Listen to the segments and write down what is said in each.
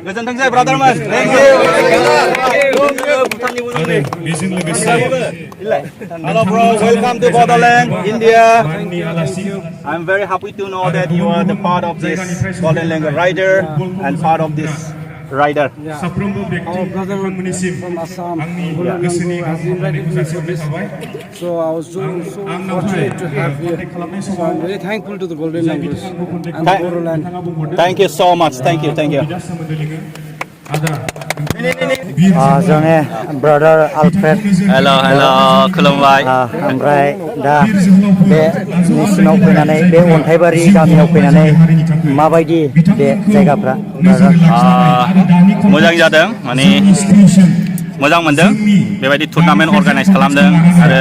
गोजोनथोंसै ब्रादारमोन thank you Hello bros, welcome to Bodoland, India. I'm very happy to know that you are the part of this Golden Language rider and part of this rider. Our brother from Assam, so I was so fortunate to have here. So I'm very thankful to the Golden Language and the Bodoland. Thank you so much. Thank you. जोंनि brother Alfred hello खुलुमबाय ओमफ्राय दा बे नोंसिनाव फैनानै बे अन्थाइबारि गामियाव फैनानै माबायदि बे जायगाफ्रा मोजां जादों माने मोजां मोनदों बेबायदि टुर्नामेन्ट अर्गानाइज खालामदों आरो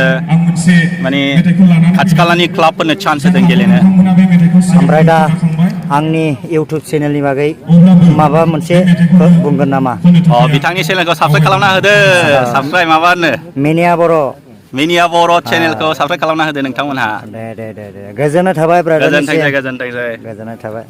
माने खाथि खालानि क्लाबफोरनो चान्स होदों गेलेनो ओमफ्राय दा आंनि इउटिउब चेनेलनि बागै माबा मोनसे बुंगोन नामा बिथांनि चेनेलखौ साबस्क्राइब खालामना होदो साबस्क्राइब माबा होनो मिनिया बर' चेनेलखौ साबस्क्राइब खालामना होदो नोंथांमोनहा दे गोजोननाय थाबाय ब्रादार गोजोननाय थाबाय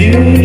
You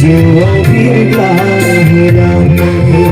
जिउआव बिरग्रा हिराफोर